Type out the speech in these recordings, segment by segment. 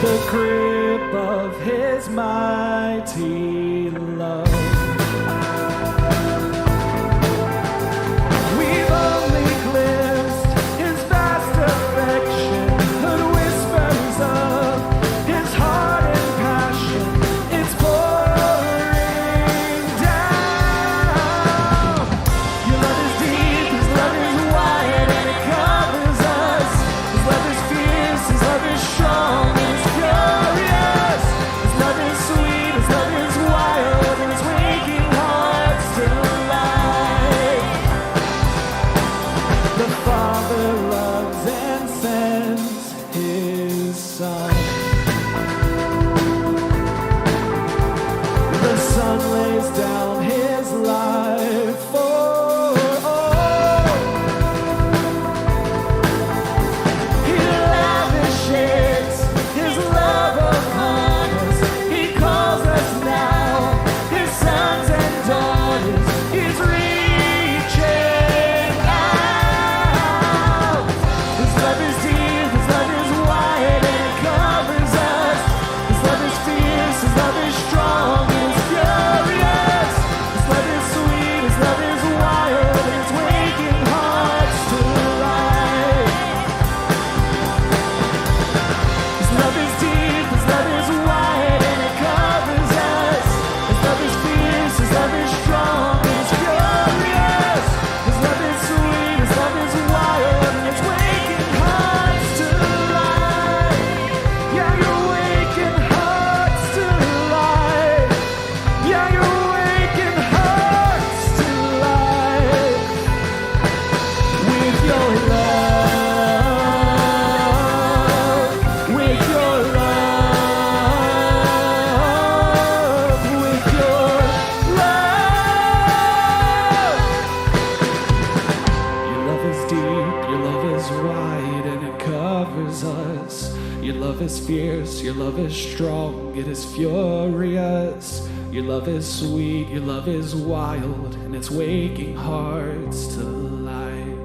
the grip of his mighty love. We've only glimpsed his vast affection, heard whispers of his heart and passion. It's pouring down. Your love is deep, his love is wide, and it covers us. His love is fierce, his love is strong, and it's furious. His love is sweet, his love is wild, and it's waking hearts to life. The Father loves and sends his Son. The Son lays down his life for all. He lavishes his love upon us. He calls us now his sons and daughters. He's reaching out. His love is deep, his love is wide, and it covers us. His love is fierce, his love is strong, and it's furious. His love is sweet, his love is wild, and it's waking hearts to life. His love is deep, his love is wide, and it covers us. His love is fierce, his love is strong, and it's furious. His love is sweet, his love is wild, and it's waking hearts to life. Yeah, you're waking hearts to life. Yeah, you're waking hearts to life with your love, with your love, with your love. Your love is deep, your love is wide, and it covers us. Your love is fierce, your love is strong, it is furious. Your love is sweet, your love is wild, and it's waking hearts to life.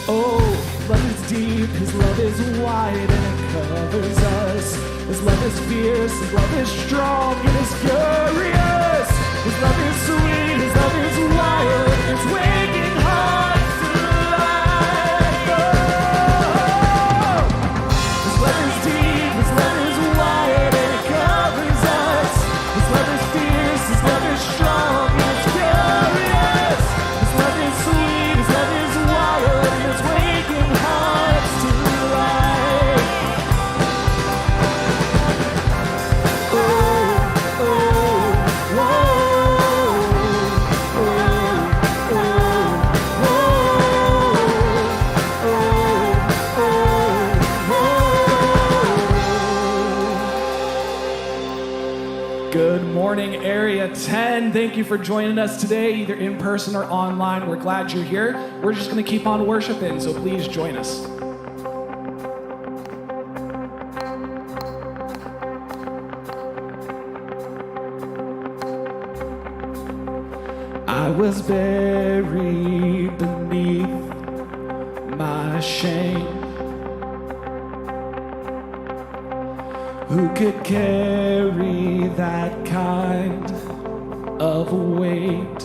Oh, love is deep, his love is wide, and it covers us. His love is fierce, his love is strong, it is furious. His love is sweet, his love is wild, and it's waking hearts to life. Oh, his love is deep, his love is wide, and it covers us. His love is fierce, his love is strong, and it's furious. His love is sweet, his love is wild, and it's waking hearts to life. Oh, oh, whoa, oh, oh, whoa. Good morning, Area 10. Thank you for joining us today, either in person or online. We're glad you're here. We're just going to keep on worshiping, so please join us. I was buried beneath my shame. Who could carry that kind of weight?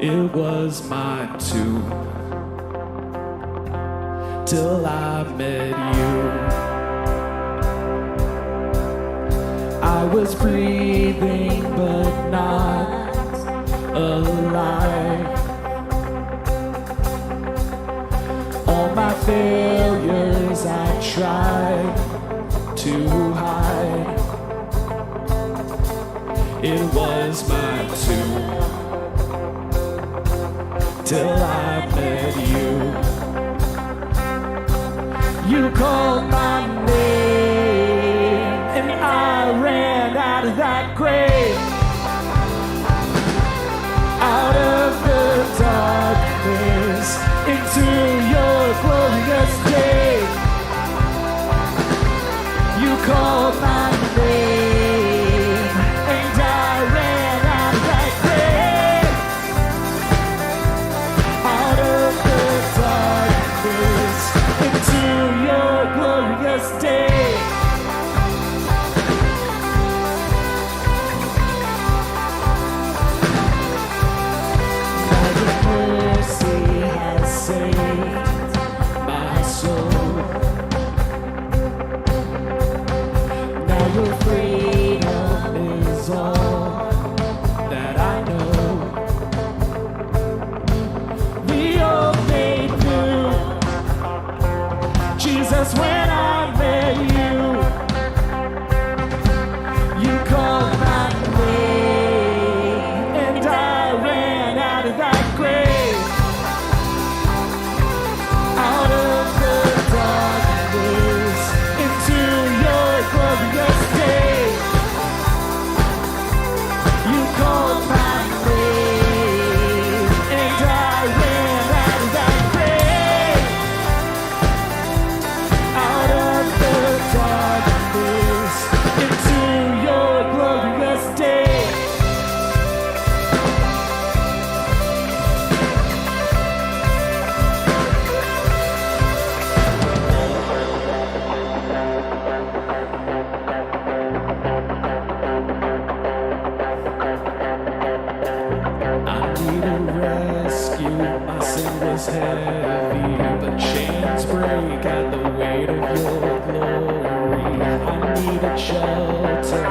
It was my tomb till I met you. I was breathing but not alive. All my failures I tried to hide. It was my tomb till I met you. You called my name and I ran out of that grave, out of the darkness into your glorious day. You called my name and I ran out of that grave, out of the darkness Jesus, when I met you, you called my name, and I ran out of that grave, out of the darkness, into your glorious day. You called my name, and I ran out of that grave, out of the darkness, into your glorious day. I needed rescue, my sin was heavy, but chains break at the weight of your glory. I needed shelter, I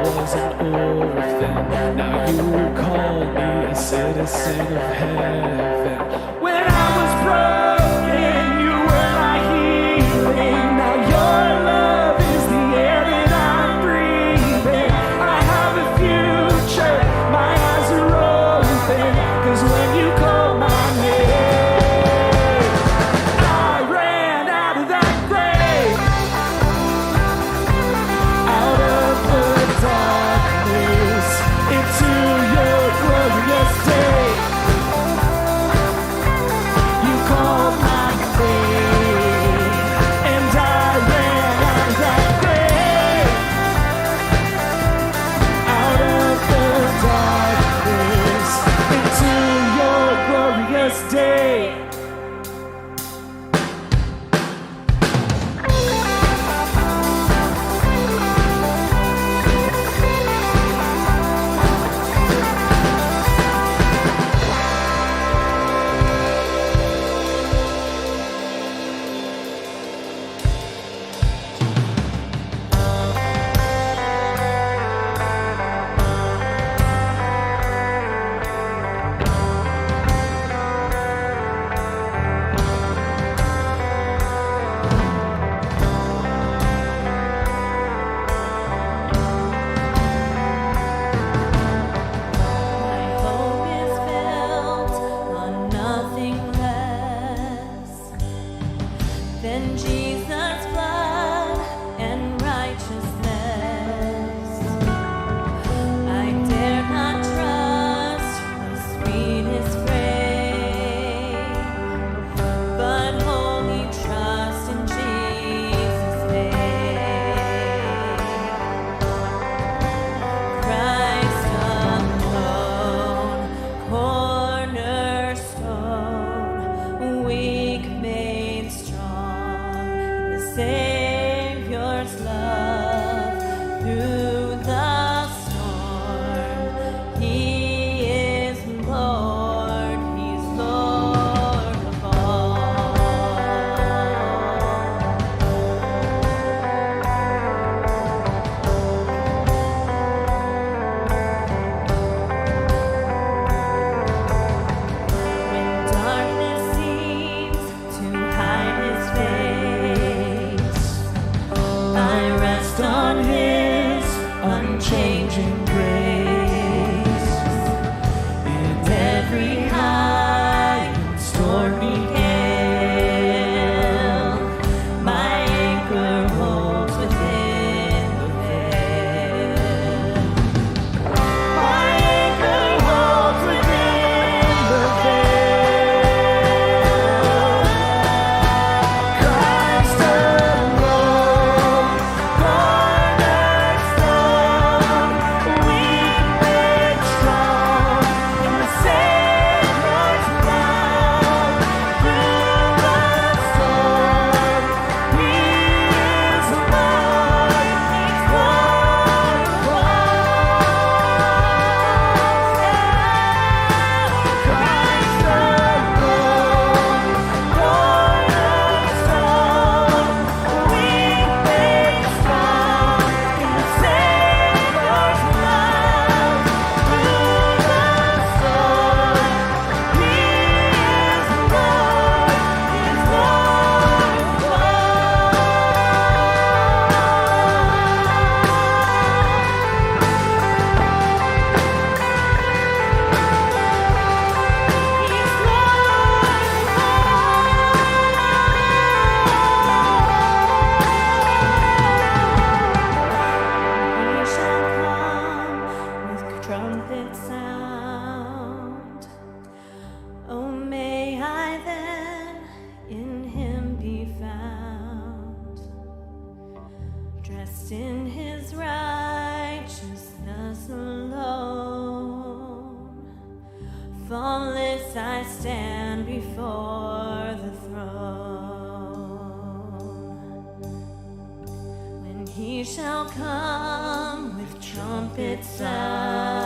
was an orphan, now you call me a citizen of heaven. When I was broken, you were my healing, now your love is the air that I'm breathing. I have a future, my eyes are open, 'cause when you call my name, I ran out of that grave, out of the darkness, into your glorious day. You called my name, and I ran out of that grave, out of the darkness, into your glorious day. My hope is built on nothing less than Jesus' blood and righteousness. I dare not trust my sweetest frame, but wholly trust in Jesus' name. Christ alone, cornerstone, weak made strong, in the Dressed in his righteousness alone, faultless I stand before the throne. When he shall come with trumpet sound,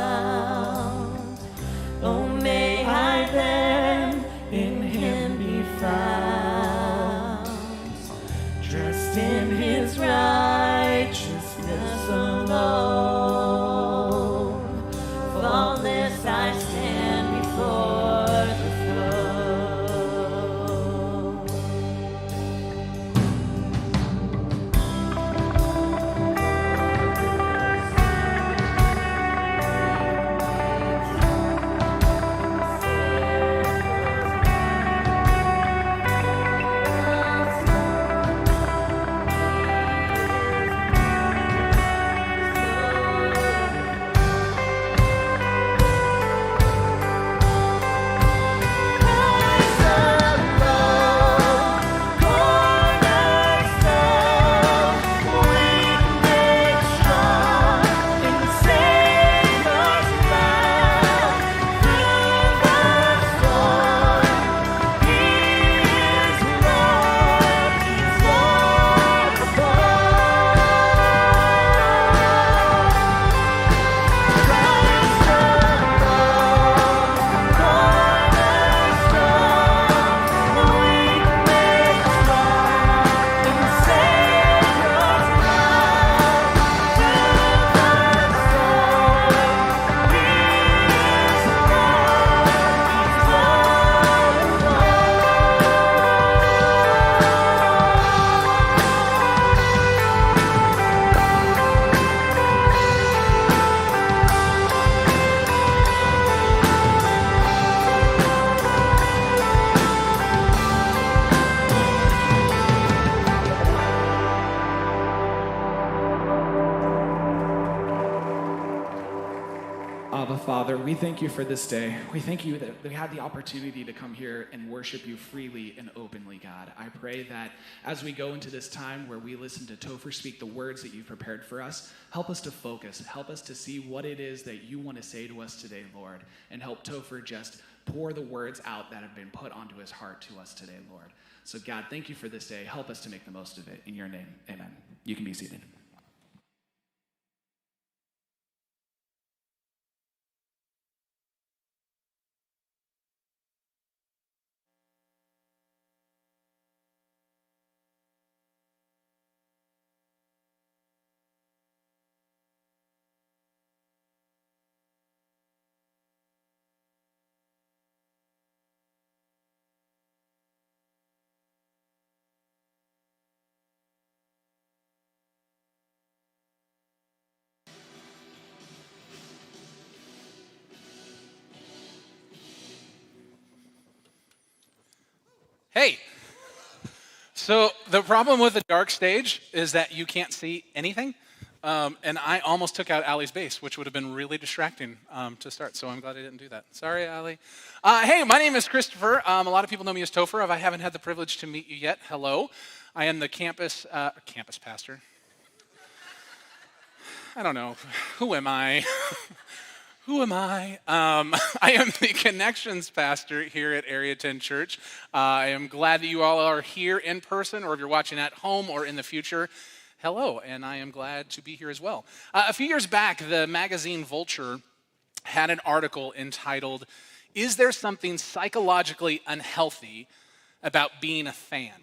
oh, may I then in him be found, dressed in his righteousness alone, faultless I stand before the Abba, Father, we thank you for this day. We thank you that we had the opportunity to come here and worship you freely and openly, God. I pray that as we go into this time where we listen to Topher speak the words that you've prepared for us, help us to focus, help us to see what it is that you want to say to us today, Lord, and help Topher just pour the words out that have been put onto his heart to us today, Lord. So God, thank you for this day. Help us to make the most of it. In your name, amen. You can be seated. Hey, so the problem with a dark stage is that you can't see anything, and I almost took out Allie's bass, which would have been really distracting to start, so I'm glad I didn't do that. Sorry, Allie. Hey, my name is Christopher. A lot of people know me as Topher. If I haven't had the privilege to meet you yet, hello. I am the campus pastor. I don't know. Who am I? Who am I? I am the Connections Pastor here at Area 10 Church. I am glad that you all are here in person, or if you're watching at home or in the future, hello, and I am glad to be here as well. A few years back, the magazine Vulture had an article entitled, "Is there something psychologically unhealthy about being a fan?"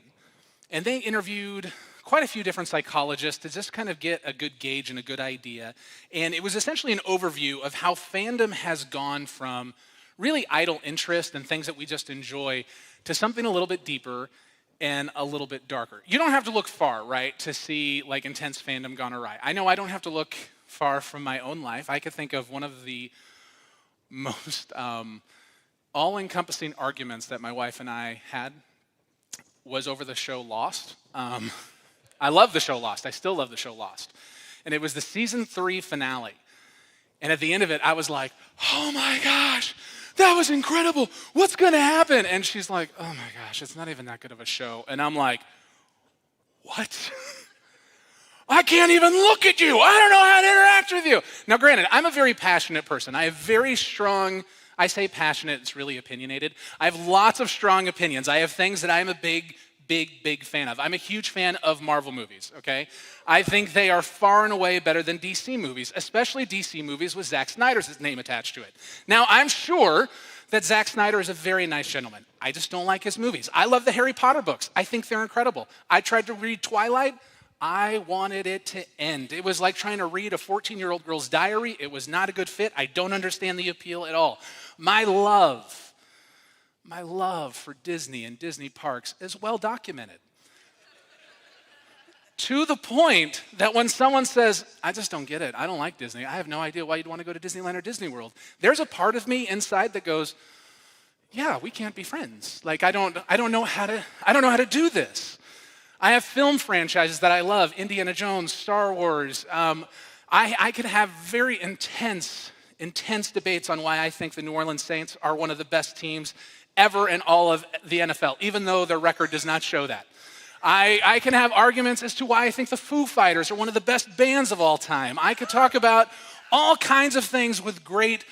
And they interviewed quite a few different psychologists to just kind of get a good gauge and a good idea. And it was essentially an overview of how fandom has gone from really idle interest and things that we just enjoy to something a little bit deeper and a little bit darker. You don't have to look far, right, to see like intense fandom gone awry. I know I don't have to look far from my own life. I could think of one of the most all-encompassing arguments that my wife and I had was over the show Lost. I love the show Lost. I still love the show Lost. And it was the season 3 finale. And at the end of it, I was like, oh my gosh, that was incredible. What's going to happen? And she's like, oh my gosh, it's not even that good of a show. And I'm like, what? I can't even look at you. I don't know how to interact with you. Now, granted, I'm a very passionate person. I have very strong, I say passionate, it's really opinionated. I have lots of strong opinions. I have things that I'm a big fan of. I'm a huge fan of Marvel movies, okay? I think they are far and away better than DC movies, especially DC movies with Zack Snyder's name attached to it. Now, I'm sure that Zack Snyder is a very nice gentleman. I just don't like his movies. I love the Harry Potter books. I think they're incredible. I tried to read Twilight. I wanted it to end. It was like trying to read a 14-year-old girl's diary. It was not a good fit. I don't understand the appeal at all. My love for Disney and Disney parks is well documented. To the point that when someone says, I just don't get it, I don't like Disney, I have no idea why you'd want to go to Disneyland or Disney World, there's a part of me inside that goes, yeah, we can't be friends. Like I don't know how to do this. I have film franchises that I love, Indiana Jones, Star Wars. I could have very intense debates on why I think the New Orleans Saints are one of the best teams ever in all of the NFL, even though their record does not show that. I can have arguments as to why I think the Foo Fighters are one of the best bands of all time. I could talk about all kinds of things with great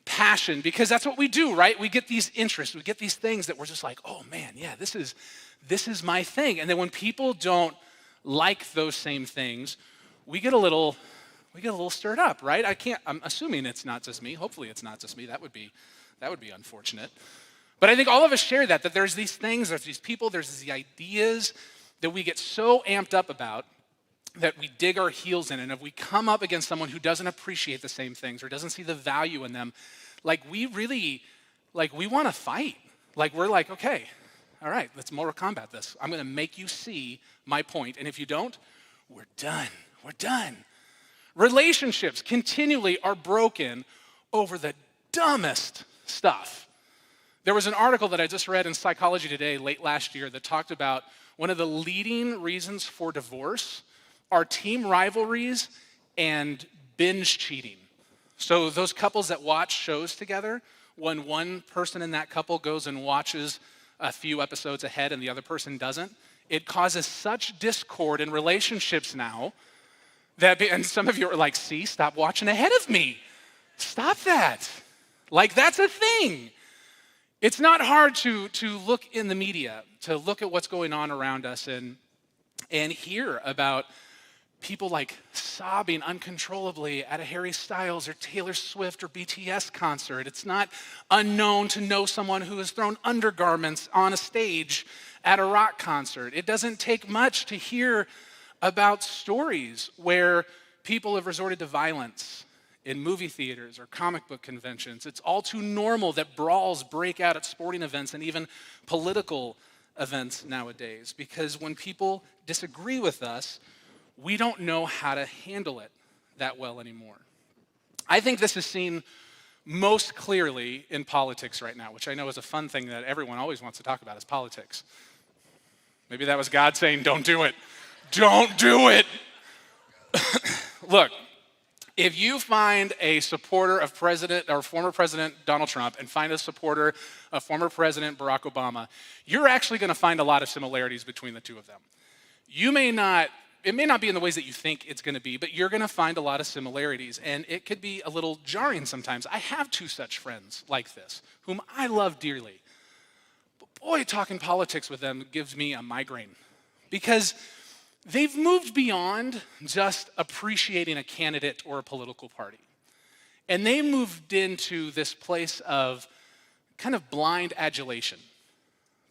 passion because that's what we do, right? We get these interests, we get these things that we're just like, oh man, yeah, this is my thing. And then when people don't like those same things, we get a little stirred up, right? I'm assuming it's not just me. Hopefully it's not just me. That would be unfortunate. But I think all of us share that there's these things, there's these people, there's these ideas that we get so amped up about that we dig our heels in. And if we come up against someone who doesn't appreciate the same things or doesn't see the value in them, we want to fight. We're like, okay, all right, let's Mortal Kombat this. I'm going to make you see my point. And if you don't, we're done. We're done. Relationships continually are broken over the dumbest stuff. There was an article that I just read in Psychology Today late last year that talked about one of the leading reasons for divorce are team rivalries and binge cheating. So those couples that watch shows together, when one person in that couple goes and watches a few episodes ahead and the other person doesn't, it causes such discord in relationships now and some of you are like, see, stop watching ahead of me. Stop that. That's a thing. It's not hard to look in the media, to look at what's going on around us and hear about people sobbing uncontrollably at a Harry Styles or Taylor Swift or BTS concert. It's not unknown to know someone who has thrown undergarments on a stage at a rock concert. It doesn't take much to hear about stories where people have resorted to violence in movie theaters or comic book conventions. It's all too normal that brawls break out at sporting events and even political events nowadays, because when people disagree with us, we don't know how to handle it that well anymore. I think this is seen most clearly in politics right now, which I know is a fun thing that everyone always wants to talk about, is politics. Maybe that was God saying, don't do it. Don't do it. Look, if you find a supporter of former President Donald Trump and find a supporter of former President Barack Obama, you're actually going to find a lot of similarities between the two of them. It may not be in the ways that you think it's going to be, but you're going to find a lot of similarities, and it could be a little jarring sometimes. I have two such friends like this, whom I love dearly. But boy, talking politics with them gives me a migraine, because they've moved beyond just appreciating a candidate or a political party. And they moved into this place of kind of blind adulation.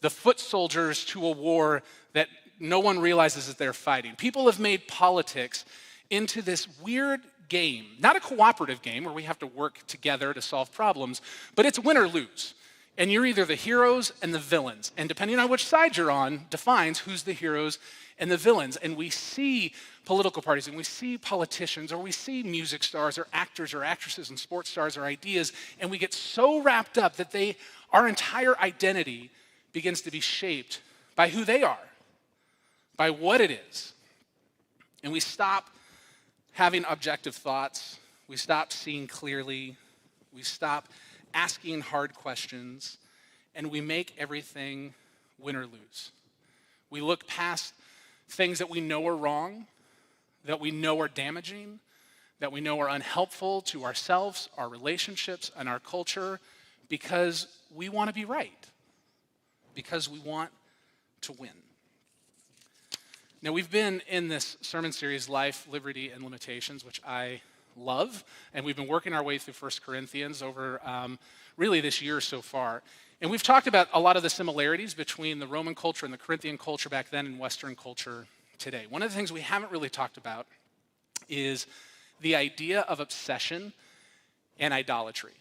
The foot soldiers to a war that no one realizes that they're fighting. People have made politics into this weird game, not a cooperative game where we have to work together to solve problems, but it's win or lose. And you're either the heroes and the villains. And depending on which side you're on, defines who's the heroes and the villains. And we see political parties and we see politicians, or we see music stars or actors or actresses and sports stars or ideas, and we get so wrapped up that our entire identity begins to be shaped by who they are, by what it is. And we stop having objective thoughts. We stop seeing clearly. We stop asking hard questions, and we make everything win or lose. We look past things that we know are wrong, that we know are damaging, that we know are unhelpful to ourselves, our relationships, and our culture, because we want to be right, because we want to win. Now, we've been in this sermon series, Life, Liberty, and Limitations, which I love, and we've been working our way through 1 Corinthians over really this year so far. And we've talked about a lot of the similarities between the Roman culture and the Corinthian culture back then and Western culture today. One of the things we haven't really talked about is the idea of obsession and idolatry.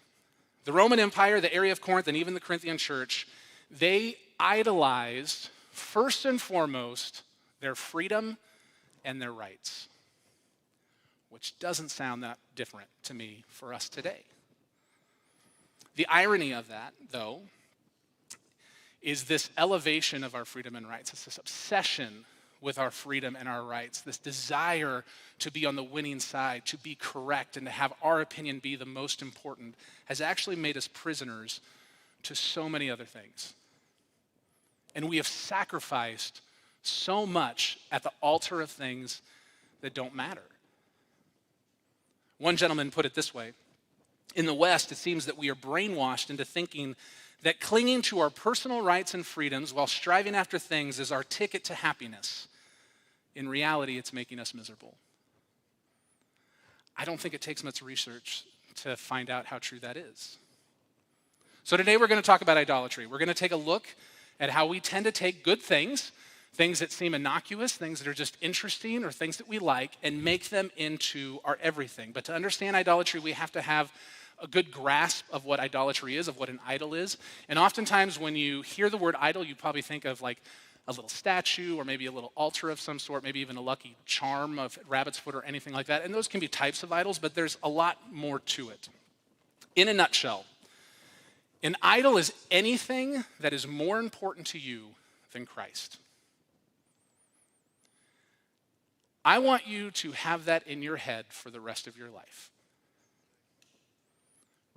The Roman Empire, the area of Corinth, and even the Corinthian church, they idolized, first and foremost, their freedom and their rights, which doesn't sound that different to me for us today. The irony of that, though, is this elevation of our freedom and rights. It's this obsession with our freedom and our rights, this desire to be on the winning side, to be correct, and to have our opinion be the most important, has actually made us prisoners to so many other things. And we have sacrificed so much at the altar of things that don't matter. One gentleman put it this way: in the West, it seems that we are brainwashed into thinking that clinging to our personal rights and freedoms while striving after things is our ticket to happiness. In reality, it's making us miserable. I don't think it takes much research to find out how true that is. So today we're going to talk about idolatry. We're going to take a look at how we tend to take good things, things that seem innocuous, things that are just interesting, or things that we like, and make them into our everything. But to understand idolatry, we have to have a good grasp of what idolatry is, of what an idol is. And oftentimes when you hear the word idol, you probably think of like a little statue or maybe a little altar of some sort, maybe even a lucky charm of rabbit's foot or anything like that. And those can be types of idols, but there's a lot more to it. In a nutshell, an idol is anything that is more important to you than Christ. I want you to have that in your head for the rest of your life.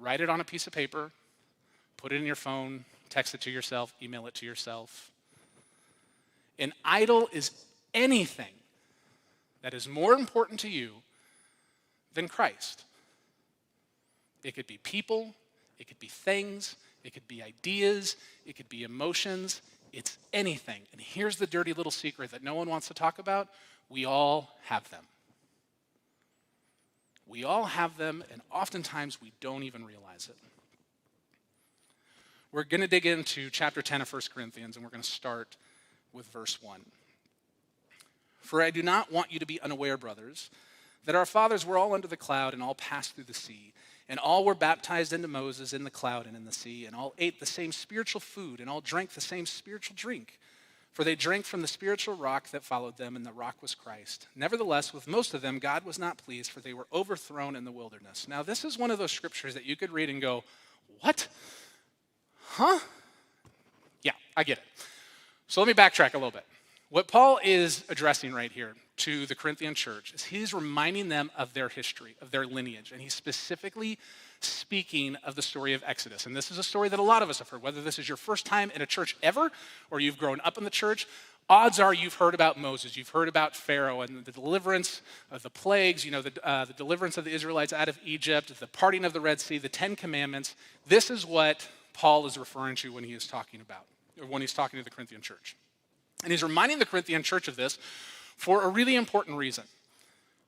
Write it on a piece of paper, put it in your phone, text it to yourself, email it to yourself. An idol is anything that is more important to you than Christ. It could be people, it could be things, it could be ideas, it could be emotions. It's anything. And here's the dirty little secret that no one wants to talk about. We all have them. We all have them, and oftentimes we don't even realize it. We're going to dig into chapter 10 of 1 Corinthians, and we're going to start with verse 1. For I do not want you to be unaware, brothers, that our fathers were all under the cloud and all passed through the sea, and all were baptized into Moses in the cloud and in the sea, and all ate the same spiritual food, and all drank the same spiritual drink. For they drank from the spiritual rock that followed them, and the rock was Christ. Nevertheless, with most of them, God was not pleased, for they were overthrown in the wilderness. Now, this is one of those scriptures that you could read and go, what? Huh? Yeah, I get it. So let me backtrack a little bit. What Paul is addressing right here to the Corinthian church is he's reminding them of their history, of their lineage, and he's specifically speaking of the story of Exodus. And this is a story that a lot of us have heard, whether this is your first time in a church ever or you've grown up in the church. Odds are you've heard about Moses, you've heard about Pharaoh and the deliverance of the plagues, the deliverance of the Israelites out of Egypt, the parting of the Red Sea, the 10 Commandments. This is what Paul is referring to when he is talking about, or when he's talking to the Corinthian church. And he's reminding the Corinthian church of this for a really important reason,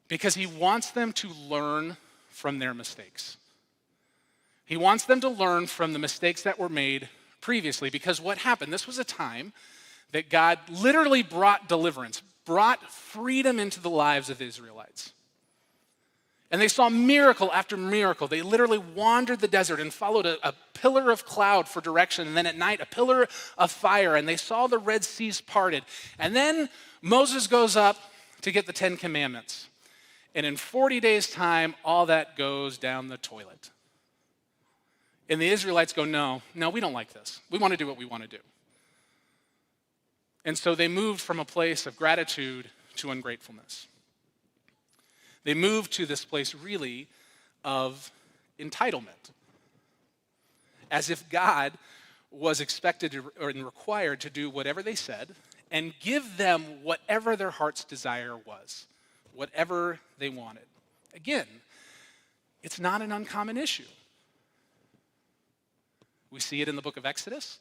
because he wants them to learn from their mistakes. He wants them to learn from the mistakes that were made previously, because what happened, this was a time that God literally brought deliverance, brought freedom into the lives of the Israelites. And they saw miracle after miracle. They literally wandered the desert and followed a pillar of cloud for direction, and then at night a pillar of fire, and they saw the Red Seas parted. And then Moses goes up to get the 10 Commandments. And in 40 days' time, all that goes down the toilet. And the Israelites go, no, we don't like this. We want to do what we want to do. And so they moved from a place of gratitude to ungratefulness. They moved to this place really of entitlement, as if God was expected or required to do whatever they said and give them whatever their heart's desire was. whatever they wanted. Again, it's not an uncommon issue. We see it in the book of Exodus.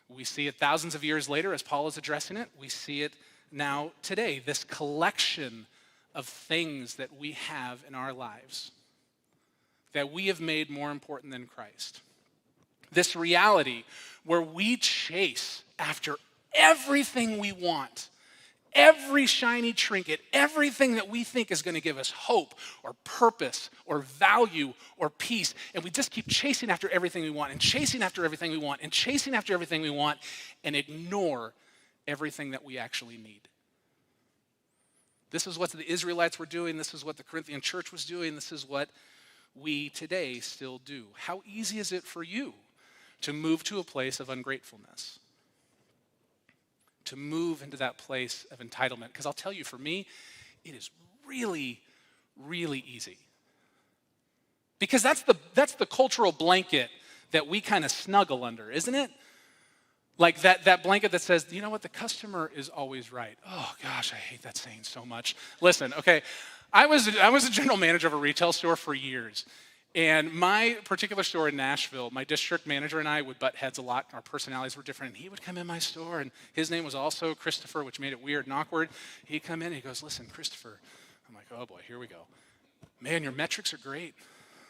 We see it thousands of years later as Paul is addressing it. We see it now today, this collection of things that we have in our lives that we have made more important than Christ. This reality where we chase after everything we want, every shiny trinket, everything that we think is going to give us hope or purpose or value or peace. And we just keep chasing after everything we want and chasing after everything we want and chasing after everything we want and ignore everything that we actually need. This is what the Israelites were doing. This is what the Corinthian church was doing. This is what we today still do. How easy is it for you to move to a place of ungratefulness? To move into that place of entitlement? Because I'll tell you, for me, it is really, really easy. Because that's the cultural blanket that we kind of snuggle under, isn't it? Like that blanket that says, you know what, the customer is always right. Oh gosh, I hate that saying so much. Listen, okay, I was a general manager of a retail store for years. And my particular store in Nashville, my district manager and I would butt heads a lot. Our personalities were different. And he would come in my store, and his name was also Christopher, which made it weird and awkward. He'd come in, and he goes, listen, Christopher. I'm like, oh boy, here we go. Man, your metrics are great.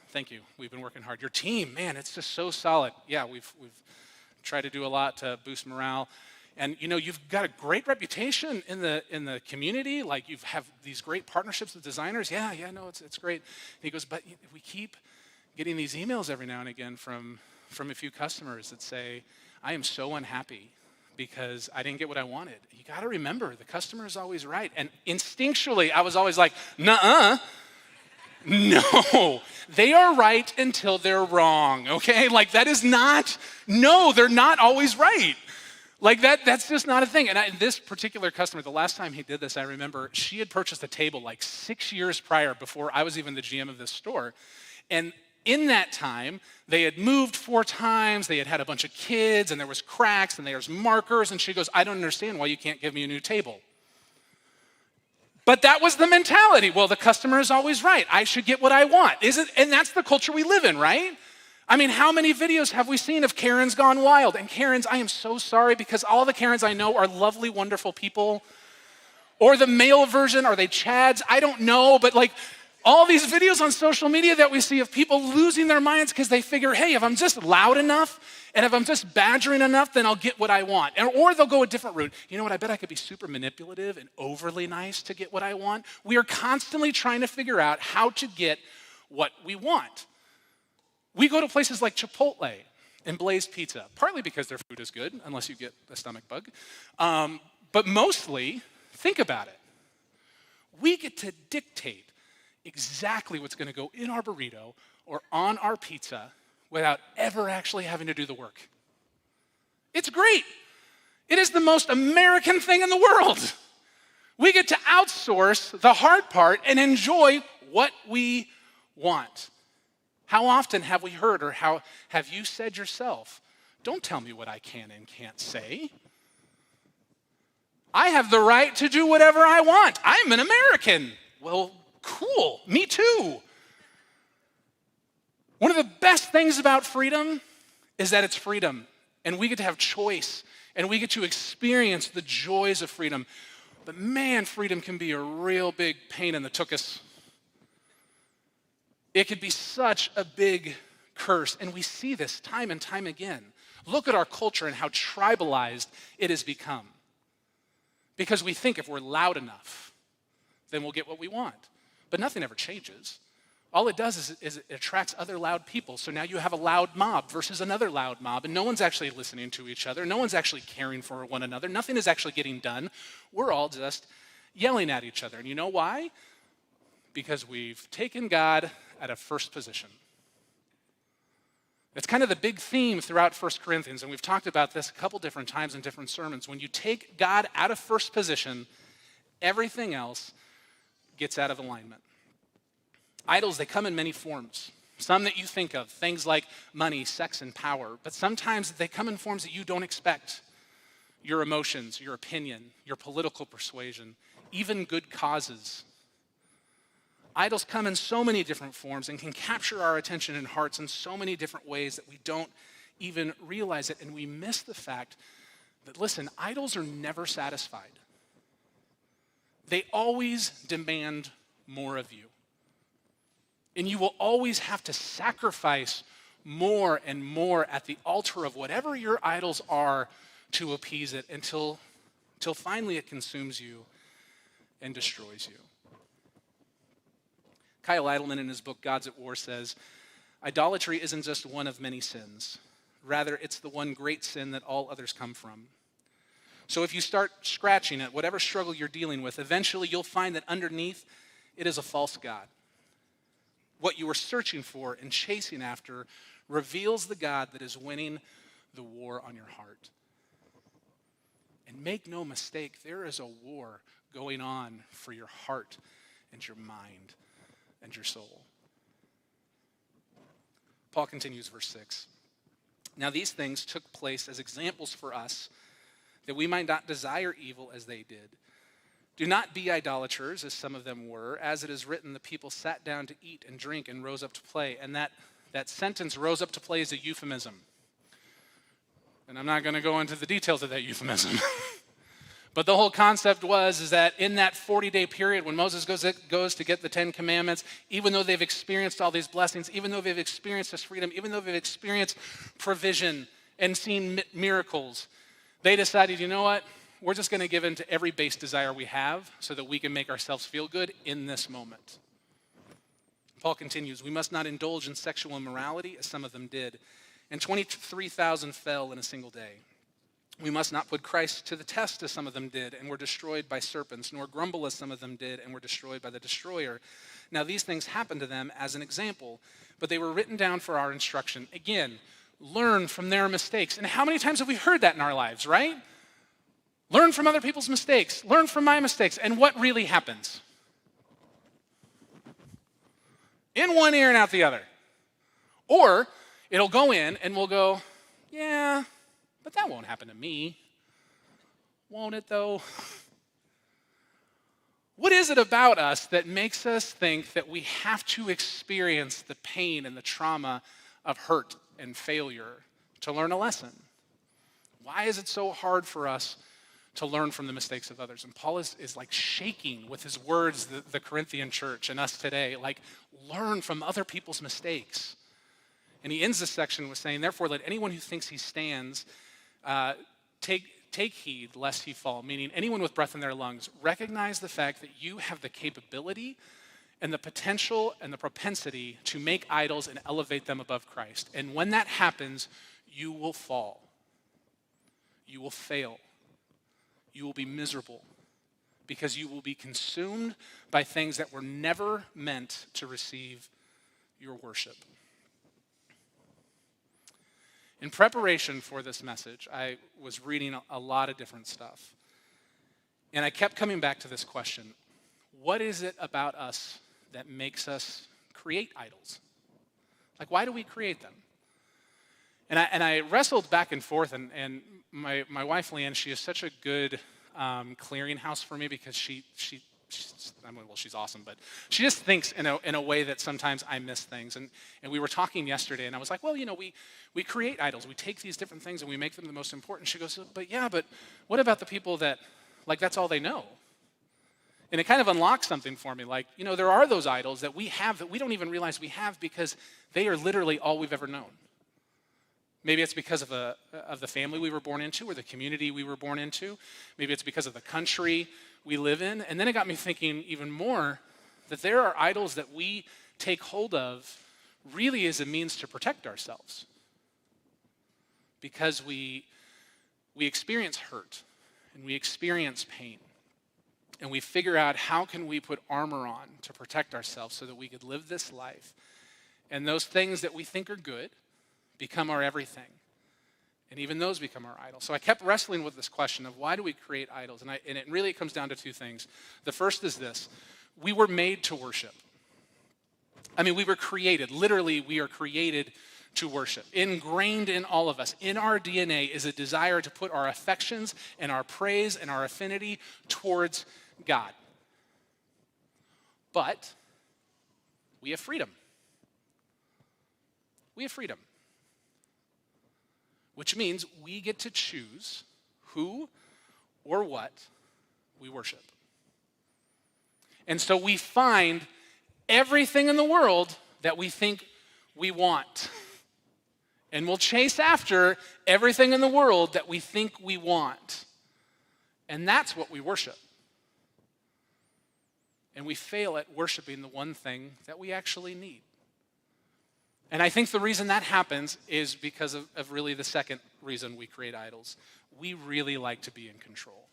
Thank you. We've been working hard. Your team, man, it's just so solid. Yeah, we've tried to do a lot to boost morale. And you know, you've got a great reputation in the community. Like you have these great partnerships with designers. Yeah, no, it's great. And he goes, but we keep getting these emails every now and again from a few customers that say, I am so unhappy because I didn't get what I wanted. You got to remember, the customer is always right. And instinctually, I was always like, nuh-uh. No, they are right until they're wrong, okay? Like that is not, no, they're not always right. Like that's just not a thing. And this particular customer, the last time he did this, I remember she had purchased a table like 6 years prior before I was even the GM of this store. And in that time, they had moved 4 times, they had had a bunch of kids, and there was cracks, and there's markers, and she goes, I don't understand why you can't give me a new table. But that was the mentality. Well, the customer is always right. I should get what I want. And that's the culture we live in, right? I mean, how many videos have we seen of Karens gone wild? And Karens, I am so sorry because all the Karens I know are lovely, wonderful people. Or the male version, are they Chads? I don't know, but like all these videos on social media that we see of people losing their minds because they figure, hey, if I'm just loud enough and if I'm just badgering enough, then I'll get what I want. Or they'll go a different route. You know what, I bet I could be super manipulative and overly nice to get what I want. We are constantly trying to figure out how to get what we want. We go to places like Chipotle and Blaze Pizza, partly because their food is good, unless you get a stomach bug. But mostly, think about it. We get to dictate exactly what's going to go in our burrito or on our pizza without ever actually having to do the work. It's great. It is the most American thing in the world. We get to outsource the hard part and enjoy what we want. How often have we heard, or how have you said yourself, don't tell me what I can and can't say. I have the right to do whatever I want. I'm an American. Well, cool, me too. One of the best things about freedom is that it's freedom, and we get to have choice, and we get to experience the joys of freedom. But man, freedom can be a real big pain in the tuchus. It could be such a big curse, and we see this time and time again. Look at our culture and how tribalized it has become. Because we think if we're loud enough, then we'll get what we want. But nothing ever changes. All it does is it attracts other loud people. So now you have a loud mob versus another loud mob, and no one's actually listening to each other. No one's actually caring for one another. Nothing is actually getting done. We're all just yelling at each other. And you know why? Because we've taken God at a first position. It's kind of the big theme throughout 1 Corinthians, and we've talked about this a couple different times in different sermons. When you take God out of first position, everything else gets out of alignment. Idols, they come in many forms. Some that you think of, things like money, sex, and power. But sometimes they come in forms that you don't expect. Your emotions, your opinion, your political persuasion, even good causes. Idols come in so many different forms and can capture our attention and hearts in so many different ways that we don't even realize it, and we miss the fact that, listen, idols are never satisfied. They always demand more of you. And you will always have to sacrifice more and more at the altar of whatever your idols are to appease it until finally it consumes you and destroys you. Kyle Idleman in his book, Gods at War, says, idolatry isn't just one of many sins. Rather, it's the one great sin that all others come from. So if you start scratching at whatever struggle you're dealing with, eventually you'll find that underneath it is a false god. What you were searching for and chasing after reveals the God that is winning the war on your heart. And make no mistake, there is a war going on for your heart and your mind and your soul. Paul continues, verse 6. Now these things took place as examples for us, that we might not desire evil as they did. Do not be idolaters, as some of them were. As it is written, the people sat down to eat and drink and rose up to play. And that sentence, rose up to play, is a euphemism. And I'm not going to go into the details of that euphemism. But the whole concept is that in that 40-day period when Moses goes to get the 10 Commandments, even though they've experienced all these blessings, even though they've experienced this freedom, even though they've experienced provision and seen miracles, they decided, you know what? We're just going to give in to every base desire we have so that we can make ourselves feel good in this moment. Paul continues, we must not indulge in sexual immorality as some of them did, and 23,000 fell in a single day. We must not put Christ to the test as some of them did and were destroyed by serpents, nor grumble as some of them did and were destroyed by the destroyer. Now these things happened to them as an example, but they were written down for our instruction. Again, learn from their mistakes. And how many times have we heard that in our lives, right? Learn from other people's mistakes. Learn from my mistakes. And what really happens? In one ear and out the other. Or it'll go in and we'll go, yeah, but that won't happen to me. Won't it though? What is it about us that makes us think that we have to experience the pain and the trauma of hurt and failure to learn a lesson? Why is it so hard for us to learn from the mistakes of others? And Paul is like shaking with his words, the Corinthian church and us today, like learn from other people's mistakes. And he ends this section with saying, therefore, let anyone who thinks he stands take heed lest he fall, meaning anyone with breath in their lungs, recognize the fact that you have the capability and the potential and the propensity to make idols and elevate them above Christ. And when that happens, you will fall. You will fail. You will be miserable because you will be consumed by things that were never meant to receive your worship. In preparation for this message, I was reading a lot of different stuff. And I kept coming back to this question. What is it about us that makes us create idols? Like, why do we create them? And I wrestled back and forth, and my wife, Leanne, she is such a good clearinghouse for me because she's awesome, but she just thinks in a way that sometimes I miss things. And we were talking yesterday, and I was like, well, we create idols. We take these different things, and we make them the most important. She goes, but what about the people that, like, that's all they know? And it kind of unlocks something for me. Like, there are those idols that we have that we don't even realize we have because they are literally all we've ever known. Maybe it's because of the family we were born into or the community we were born into. Maybe it's because of the country we live in. And then it got me thinking even more that there are idols that we take hold of really as a means to protect ourselves. Because we experience hurt and we experience pain. And we figure out how can we put armor on to protect ourselves so that we could live this life. And those things that we think are good become our everything. And even those become our idols. So I kept wrestling with this question of why do we create idols? And it really comes down to two things. The first is this. We were made to worship. We were created. Literally, we are created to worship. Ingrained in all of us, in our DNA, is a desire to put our affections and our praise and our affinity towards God. But we have freedom. We have freedom. Which means we get to choose who or what we worship. And so we find everything in the world that we think we want. And we'll chase after everything in the world that we think we want. And that's what we worship. And we fail at worshiping the one thing that we actually need. And I think the reason that happens is because of really the second reason we create idols. We really like to be in control.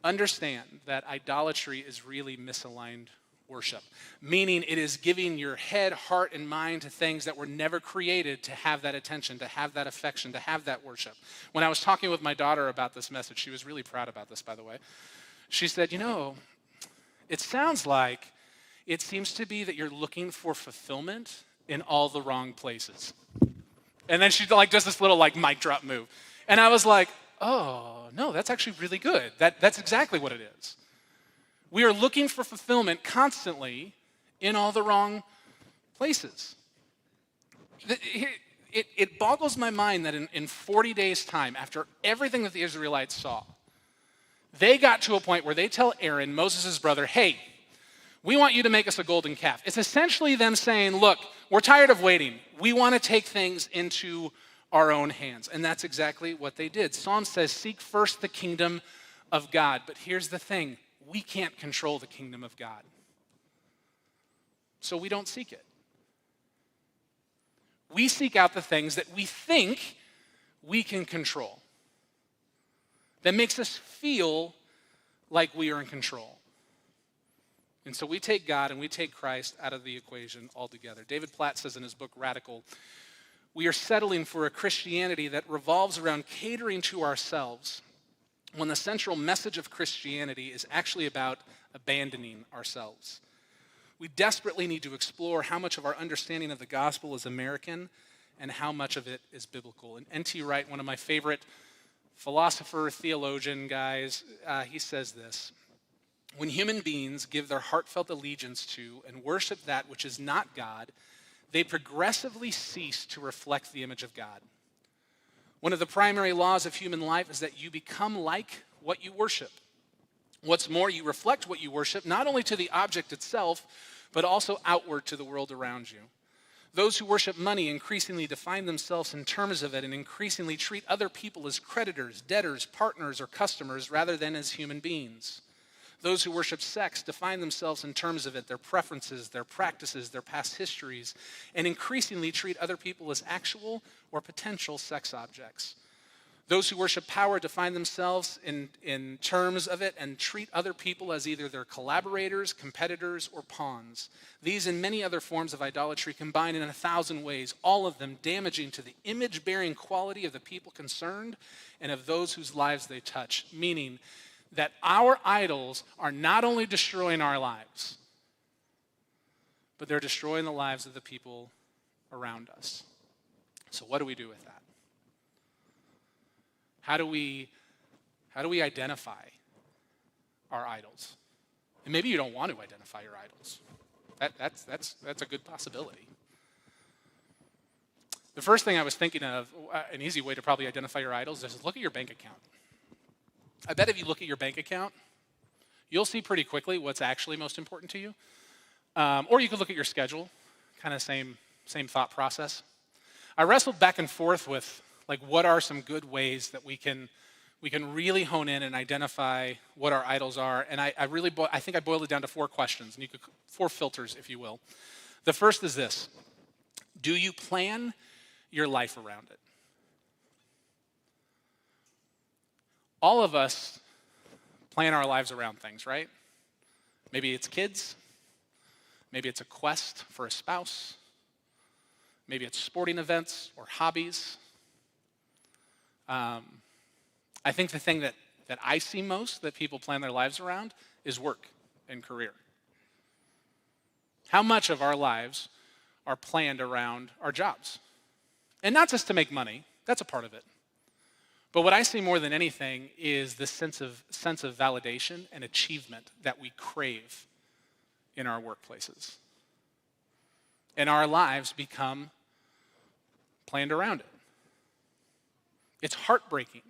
Understand that idolatry is really misaligned worship, meaning it is giving your head, heart, and mind to things that were never created to have that attention, to have that affection, to have that worship. When I was talking with my daughter about this message, she was really proud about this, by the way. She said, it sounds like it seems to be that you're looking for fulfillment in all the wrong places. And then she does this little mic drop move. And I was like, oh, no, that's actually really good. That's exactly what it is. We are looking for fulfillment constantly in all the wrong places. It boggles my mind that in 40 days' time, after everything that the Israelites saw, they got to a point where they tell Aaron, Moses' brother, hey, we want you to make us a golden calf. It's essentially them saying, look, we're tired of waiting. We want to take things into our own hands. And that's exactly what they did. Psalm says, seek first the kingdom of God. But here's the thing. We can't control the kingdom of God. So we don't seek it. We seek out the things that we think we can control. That makes us feel like we are in control. And so we take God and we take Christ out of the equation altogether. David Platt says in his book, Radical, we are settling for a Christianity that revolves around catering to ourselves when the central message of Christianity is actually about abandoning ourselves. We desperately need to explore how much of our understanding of the gospel is American and how much of it is biblical. And N.T. Wright, one of my favorite philosopher, theologian guys, he says this: when human beings give their heartfelt allegiance to and worship that which is not God, they progressively cease to reflect the image of God. One of the primary laws of human life is that you become like what you worship. What's more, you reflect what you worship, not only to the object itself, but also outward to the world around you. Those who worship money increasingly define themselves in terms of it and increasingly treat other people as creditors, debtors, partners, or customers rather than as human beings. Those who worship sex define themselves in terms of it, their preferences, their practices, their past histories, and increasingly treat other people as actual or potential sex objects. Those who worship power define themselves in terms of it and treat other people as either their collaborators, competitors, or pawns. These and many other forms of idolatry combine in 1,000 ways, all of them damaging to the image-bearing quality of the people concerned and of those whose lives they touch, meaning that our idols are not only destroying our lives, but they're destroying the lives of the people around us. So what do we do with that? How do we identify our idols? And maybe you don't want to identify your idols. That's a good possibility. The first thing I was thinking of, an easy way to probably identify your idols, is look at your bank account. I bet if you look at your bank account, you'll see pretty quickly what's actually most important to you. Or you could look at your schedule, kind of same thought process. I wrestled back and forth with what are some good ways that we can really hone in and identify what our idols are. And I think I boiled it down to 4 questions, and 4 filters, if you will. The first is this: do you plan your life around it? All of us plan our lives around things, right? Maybe it's kids. Maybe it's a quest for a spouse. Maybe it's sporting events or hobbies. I think the thing that I see most that people plan their lives around is work and career. How much of our lives are planned around our jobs? And not just to make money, that's a part of it. But what I see more than anything is the sense of validation and achievement that we crave in our workplaces. And our lives become planned around it. It's heartbreaking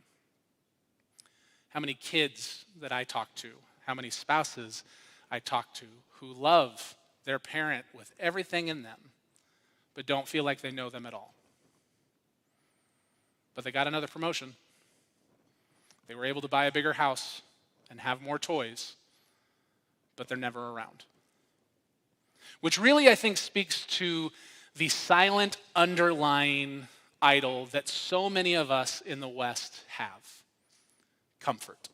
how many kids that I talk to, how many spouses I talk to who love their parent with everything in them, but don't feel like they know them at all. But they got another promotion. They were able to buy a bigger house and have more toys, but they're never around. Which really, I think, speaks to the silent underlying idol that so many of us in the West have: comfort.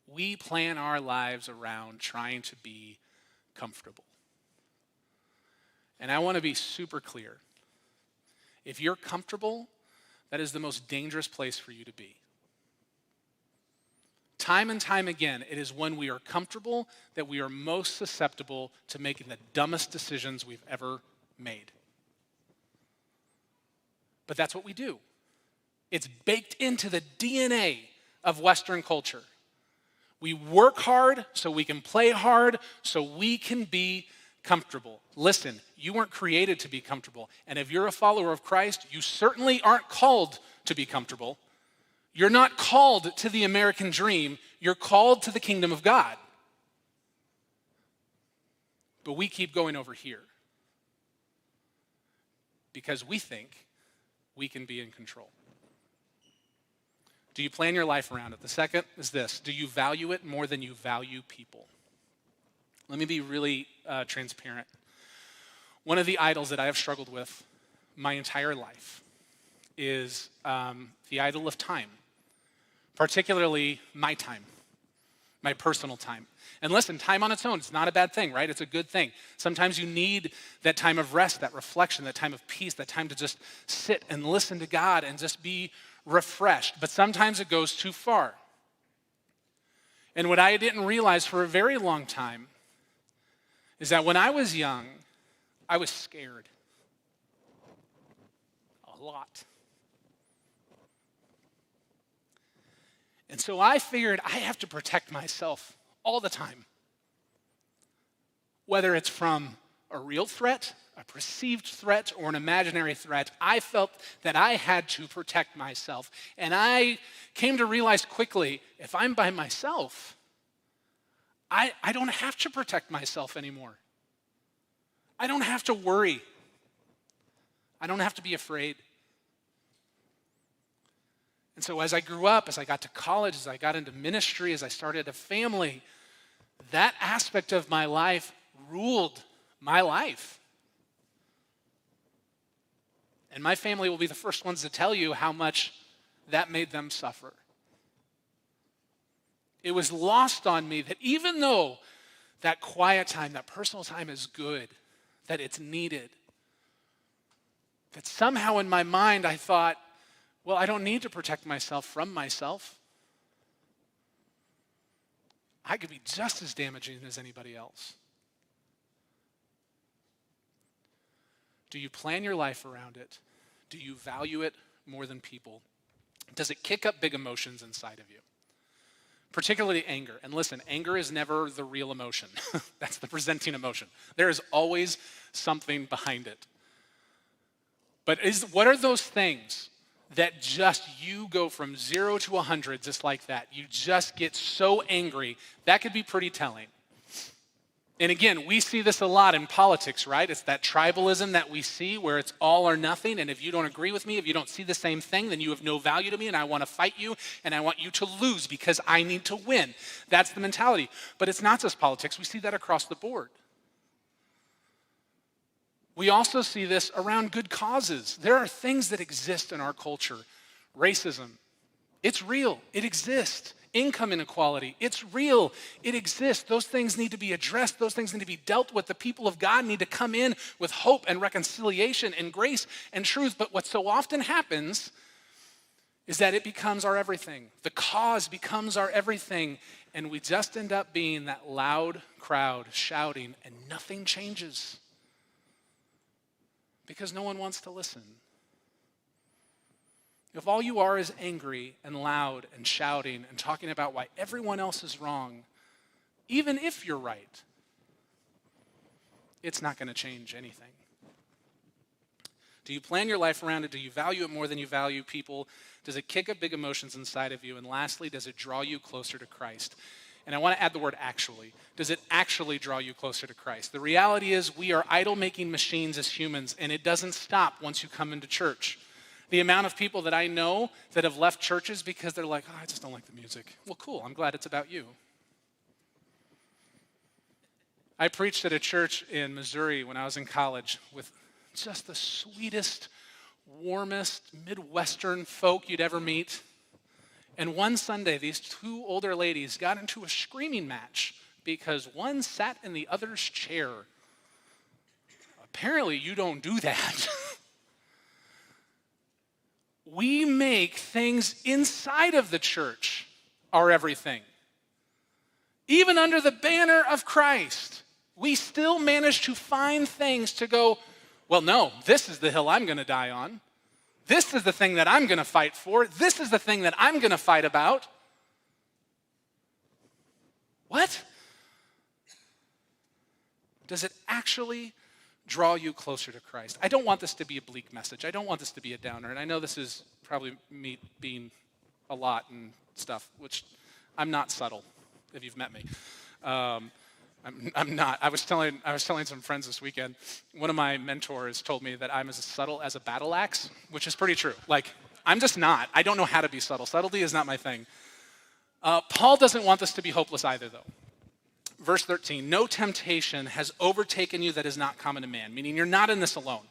We plan our lives around trying to be comfortable. And I want to be super clear. If you're comfortable, that is the most dangerous place for you to be. Time and time again, it is when we are comfortable that we are most susceptible to making the dumbest decisions we've ever made. But that's what we do. It's baked into the DNA of Western culture. We work hard so we can play hard, so we can be comfortable. Listen, you weren't created to be comfortable. And if you're a follower of Christ, you certainly aren't called to be comfortable. You're not called to the American dream. You're called to the kingdom of God. But we keep going over here because we think we can be in control. Do you plan your life around it? The second is this: do you value it more than you value people? Let me be really transparent. One of the idols that I have struggled with my entire life is the idol of time, particularly my time, my personal time. And listen, time on its own, it's not a bad thing, right? It's a good thing. Sometimes you need that time of rest, that reflection, that time of peace, that time to just sit and listen to God and just be refreshed. But sometimes it goes too far. And what I didn't realize for a very long time is that when I was young, I was scared. A lot. And so I figured I have to protect myself all the time. Whether it's from a real threat, a perceived threat, or an imaginary threat, I felt that I had to protect myself. And I came to realize quickly, if I'm by myself, I don't have to protect myself anymore. I don't have to worry. I don't have to be afraid. And so as I grew up, as I got to college, as I got into ministry, as I started a family, that aspect of my life ruled my life. And my family will be the first ones to tell you how much that made them suffer. It was lost on me that even though that quiet time, that personal time is good, that it's needed, that somehow in my mind I thought, well, I don't need to protect myself from myself. I could be just as damaging as anybody else. Do you plan your life around it? Do you value it more than people? Does it kick up big emotions inside of you? Particularly anger. And listen, anger is never the real emotion. That's the presenting emotion. There is always something behind it. But what are those things that just you go from 0 to 100 just like that? You just get so angry. That could be pretty telling. And again, we see this a lot in politics, right? It's that tribalism that we see where it's all or nothing. And if you don't agree with me, if you don't see the same thing, then you have no value to me and I want to fight you and I want you to lose because I need to win. That's the mentality. But it's not just politics. We see that across the board. We also see this around good causes. There are things that exist in our culture. Racism, it's real. It exists. Income inequality, it's real. It exists. Those things need to be addressed. Those things need to be dealt with. The people of God need to come in with hope and reconciliation and grace and truth. But what so often happens is that it becomes our everything. The cause becomes our everything. And we just end up being that loud crowd shouting and nothing changes. Because no one wants to listen. If all you are is angry and loud and shouting and talking about why everyone else is wrong, even if you're right, it's not going to change anything. Do you plan your life around it? Do you value it more than you value people? Does it kick up big emotions inside of you? And lastly, does it draw you closer to Christ? And I want to add the word actually. Does it actually draw you closer to Christ? The reality is we are idol-making machines as humans, and it doesn't stop once you come into church. The amount of people that I know that have left churches because they're like, I just don't like the music. Well, cool, I'm glad it's about you. I preached at a church in Missouri when I was in college with just the sweetest, warmest, Midwestern folk you'd ever meet. And one Sunday, these two older ladies got into a screaming match because one sat in the other's chair. Apparently, you don't do that. We make things inside of the church our everything. Even under the banner of Christ, we still manage to find things to go, well, no, this is the hill I'm going to die on. This is the thing that I'm going to fight for. This is the thing that I'm going to fight about. What? Does it actually draw you closer to Christ? I don't want this to be a bleak message. I don't want this to be a downer. And I know this is probably me being a lot and stuff, which I'm not subtle, if you've met me. I'm not. I was telling some friends this weekend, one of my mentors told me that I'm as subtle as a battle axe, which is pretty true. Like, I'm just not. I don't know how to be subtle. Subtlety is not my thing. Paul doesn't want this to be hopeless either, though. Verse 13, no temptation has overtaken you that is not common to man, meaning you're not in this alone.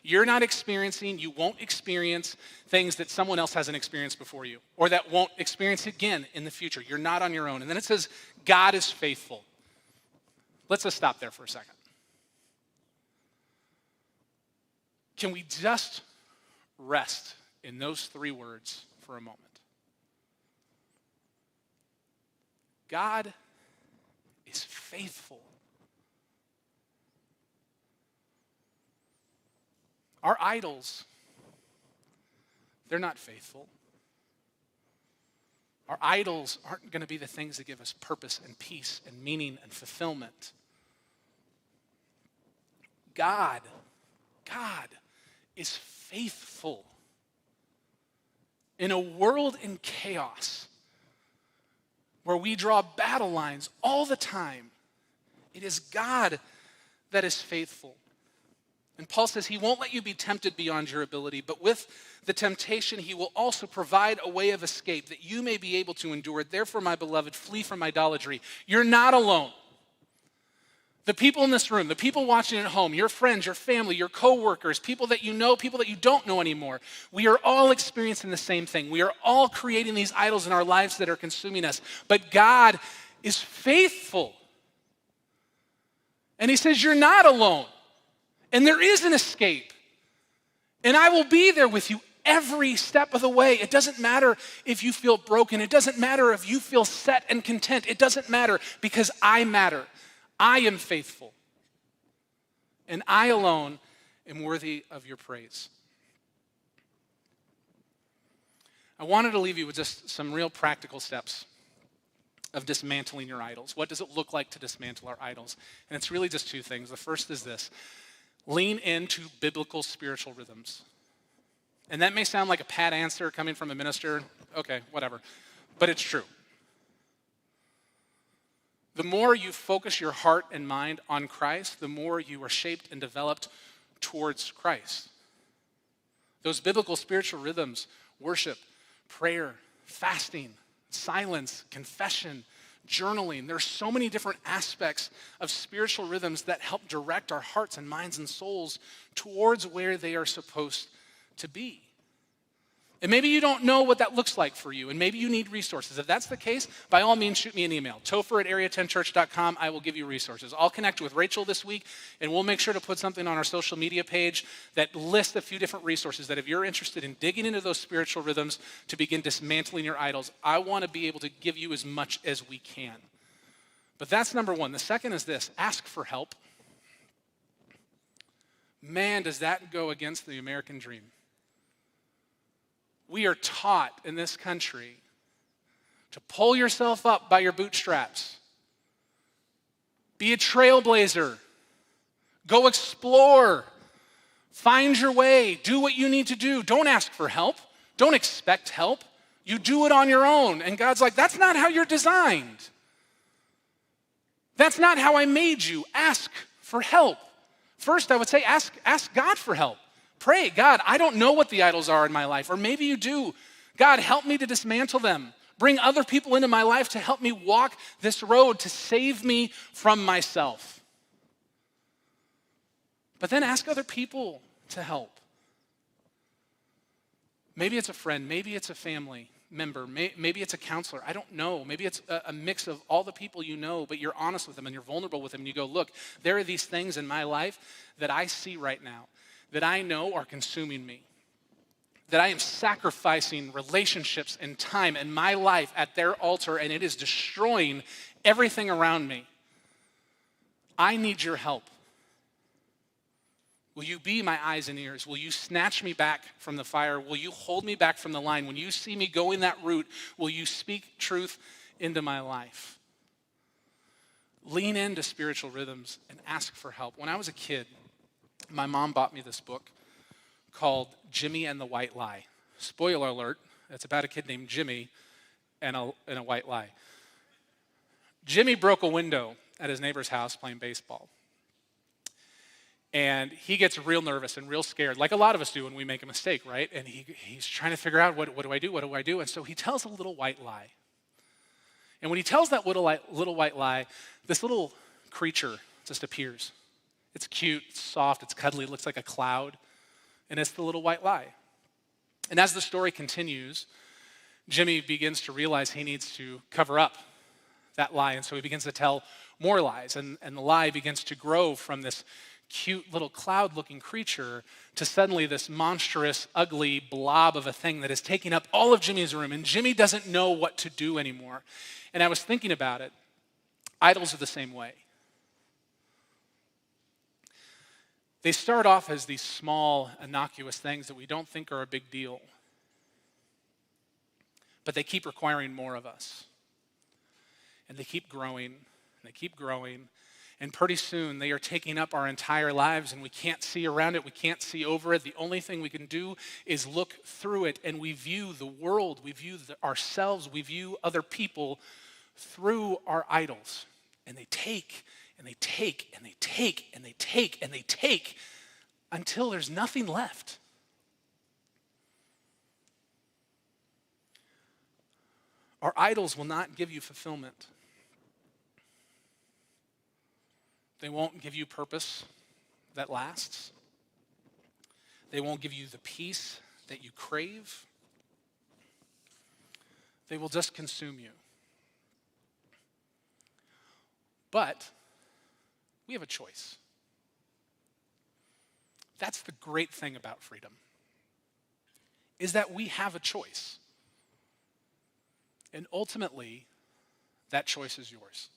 You won't experience things that someone else hasn't experienced before you, or that won't experience again in the future. You're not on your own. And then it says, God is faithful. Let's just stop there for a second. Can we just rest in those three words for a moment? God is faithful. Our idols, they're not faithful. Our idols aren't going to be the things that give us purpose and peace and meaning and fulfillment. God is faithful. In a world in chaos, where we draw battle lines all the time, it is God that is faithful. And Paul says he won't let you be tempted beyond your ability, but with the temptation, he will also provide a way of escape that you may be able to endure it. Therefore, my beloved, flee from idolatry. You're not alone. The people in this room, the people watching at home, your friends, your family, your coworkers, people that you know, people that you don't know anymore, we are all experiencing the same thing. We are all creating these idols in our lives that are consuming us. But God is faithful. And he says, you're not alone. And there is an escape. And I will be there with you every step of the way. It doesn't matter if you feel broken. It doesn't matter if you feel set and content. It doesn't matter because I matter. I am faithful. And I alone am worthy of your praise. I wanted to leave you with just some real practical steps of dismantling your idols. What does it look like to dismantle our idols? And it's really just two things. The first is this. Lean into biblical spiritual rhythms. And that may sound like a pat answer coming from a minister. Okay, whatever. But it's true. The more you focus your heart and mind on Christ, the more you are shaped and developed towards Christ. Those biblical spiritual rhythms, worship, prayer, fasting, silence, confession, journaling. There's so many different aspects of spiritual rhythms that help direct our hearts and minds and souls towards where they are supposed to be. And maybe you don't know what that looks like for you, and maybe you need resources. If that's the case, by all means, shoot me an email, topher@area10church.com. I will give you resources. I'll connect with Rachel this week, and we'll make sure to put something on our social media page that lists a few different resources that if you're interested in digging into those spiritual rhythms to begin dismantling your idols, I want to be able to give you as much as we can. But that's number one. The second is this: ask for help. Man, does that go against the American dream. We are taught in this country to pull yourself up by your bootstraps, Be a trailblazer. Go explore. Find your way. Do what you need to do. Don't ask for help. Don't expect help. You do it on your own. And God's like, that's not how you're designed. That's not how I made you. Ask for help. First, I would say ask God for help. Pray, God, I don't know what the idols are in my life. Or maybe you do. God, help me to dismantle them. Bring other people into my life to help me walk this road, to save me from myself. But then ask other people to help. Maybe it's a friend, maybe it's a family member, maybe it's a counselor, I don't know. Maybe it's a mix of all the people you know, but you're honest with them and you're vulnerable with them and you go, look, there are these things in my life that I see right now that I know are consuming me, that I am sacrificing relationships and time and my life at their altar and it is destroying everything around me. I need your help. Will you be my eyes and ears? Will you snatch me back from the fire? Will you hold me back from the line? When you see me going that route, will you speak truth into my life? Lean into spiritual rhythms and ask for help. When I was a kid, my mom bought me this book called Jimmy and the White Lie. Spoiler alert, it's about a kid named Jimmy and a white lie. Jimmy broke a window at his neighbor's house playing baseball. And he gets real nervous and real scared, like a lot of us do when we make a mistake, right? And he's trying to figure out, what do I do? What do I do? And so he tells a little white lie. And when he tells that little white lie, this little creature just appears. It's cute, it's soft, it's cuddly, it looks like a cloud. And it's the little white lie. And as the story continues, Jimmy begins to realize he needs to cover up that lie. And so he begins to tell more lies. And the lie begins to grow from this cute little cloud-looking creature to suddenly this monstrous, ugly blob of a thing that is taking up all of Jimmy's room. And Jimmy doesn't know what to do anymore. And I was thinking about it. Idols are the same way. They start off as these small, innocuous things that we don't think are a big deal. But they keep requiring more of us. And they keep growing, and they keep growing. And pretty soon, they are taking up our entire lives, and we can't see around it, we can't see over it. The only thing we can do is look through it, and we view the world, we view ourselves, we view other people through our idols. And they take, and they take, and they take, and they take, and they take, until there's nothing left. Our idols will not give you fulfillment. They won't give you purpose that lasts. They won't give you the peace that you crave. They will just consume you. But we have a choice. That's the great thing about freedom, is that we have a choice. And ultimately, that choice is yours.